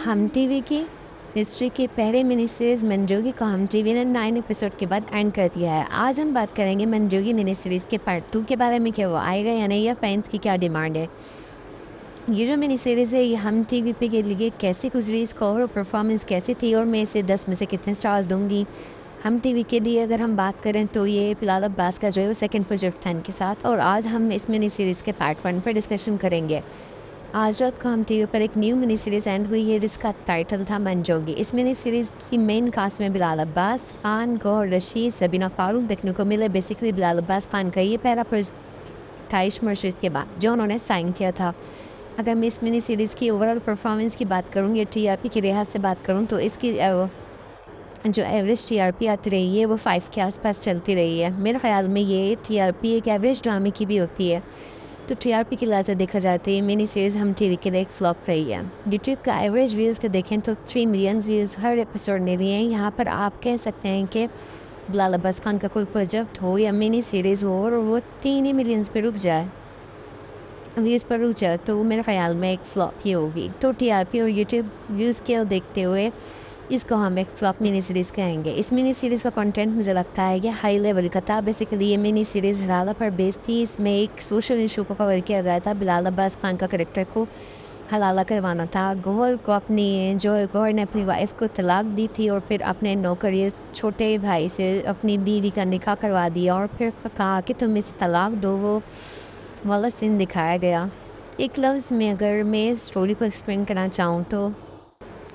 हम टीवी की हिस्ट्री के पहले मिनी सीरीज़ मंजोगी को हम टीवी ने 9 एपिसोड के बाद एंड कर दिया है। आज हम बात करेंगे मंजोगी मिनी सीरीज़ के पार्ट 2 के बारे में, क्या वो आएगा या नहीं, या फैंस की क्या डिमांड है। ये जो मिनी सीरीज़ है ये हम टीवी पे के लिए कैसे गुजरी, स्कोर और परफॉर्मेंस कैसी थी, और मैं इसे 10 में से कितने स्टार्स दूंगी। हम टीवी के लिए अगर हम बात करें तो ये बिलाल अब्बास का जो है वो सेकंड प्रोजेक्ट था इनके साथ, और आज हम इस मिनी सीरीज़ के पार्ट 1 पर डिस्कशन करेंगे। आज रात को हम टीवी पर एक न्यू मिनी सीरीज़ एंड हुई है जिसका टाइटल था मंजोगी। इस मिनी सीरीज़ की मेन कास्ट में बिलाल अब्बास खान, गौहर रशीद, सबीना फारूक देखने को मिले। बेसिकली बिलाल अब्बास खान का ये पहला प्रोजेक्ट था इश्क मुर्शिद के बाद जो उन्होंने साइन किया था। अगर मैं इस मिनी सीरीज़ की ओवरऑल परफॉर्मेंस की बात करूँ या टीआरपी के लिहाज से बात करूँ तो इसकी जो एवरेज टीआरपी आती रही है वो 5 के आसपास चलती रही है। मेरे ख्याल में ये टीआरपी एक एवरेज ड्रामे की भी होती है, तो टीआरपी के लिहाज से देखा जाता है मिनी सीरीज़ हम टीवी के लिए एक फ्लॉप रही है। यूट्यूब का एवरेज व्यूज़ का देखें तो 3 मिलियन व्यूज़ हर एपिसोड ने लिए हैं। यहाँ पर आप कह सकते हैं कि बिलाल अब्बास खान का कोई प्रोजेक्ट हो या मिनी सीरीज़ हो और वो 3 ही मिलियंस पे रुक जाए, व्यूज़ पर रुक जाए, तो वो मेरे ख्याल में एक फ्लॉप ही होगी। तो टीआरपी और यूट्यूब व्यूज़ को देखते हुए इसको हम एक फ्लॉप मिनी सीरीज़ कहेंगे। इस मिनी सीरीज़ का कंटेंट मुझे लगता है कि हाई लेवल का था। बेसिकली ये मिनी सीरीज़ हलाला पर बेस्ड थी। इसमें एक सोशल इशू को कवर किया गया था। बिलाल अब्बास खान का करेक्टर को हलाला करवाना था। गौहर को गौहर ने अपनी वाइफ को तलाक दी थी और फिर अपने नौकरी छोटे भाई से अपनी बीवी का निकाह करवा दिया और फिर कहा कि तुम इसे तलाक दो। वो वाला सीन दिखाया गया। एक लफ्ज़ में अगर मैं स्टोरी को एक्सप्लेन करना चाहूँ तो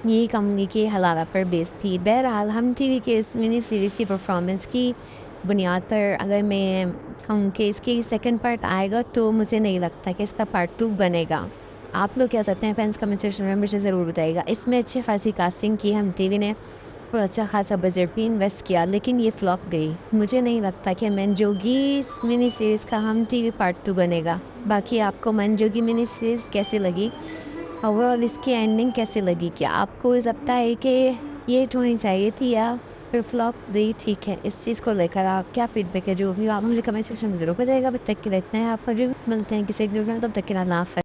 यही कहूँगी कि हलाला पर बेस्ड थी। बहरहाल हम टीवी के इस मिनी सीरीज़ की परफॉर्मेंस की बुनियाद पर अगर मैं कहूँ कि इसकी सेकंड पार्ट आएगा तो मुझे नहीं लगता कि इसका पार्ट 2 बनेगा। आप लोग क्या चाहते हैं फैंस कमेंट सेक्शन में मुझे ज़रूर बताइएगा। इसमें अच्छी खासी कास्टिंग की हम टीवी ने और अच्छा खासा बजट भी इन्वेस्ट किया, लेकिन ये फ्लॉप गई। मुझे नहीं लगता कि मंजोगी इस मिनी सीरीज़ का हम टीवी पार्ट 2 बनेगा। बाकी आपको मंजोगी मिनी सीरीज़ कैसी लगी, ओवरऑल इसकी एंडिंग कैसी लगी, क्या आपको लगता है कि ये हिट होनी चाहिए थी या फिर फ्लॉप गई? ठीक है, इस चीज़ को लेकर आप क्या फीडबैक है जो भी आप मुझे कमेंट सेक्शन में ज़रूर बताइएगा। अब तक के लिए इतना है, आप मुझे मिलते हैं किसी एक जरूर, तब तक के लिए अल्लाह हाफ़िज़।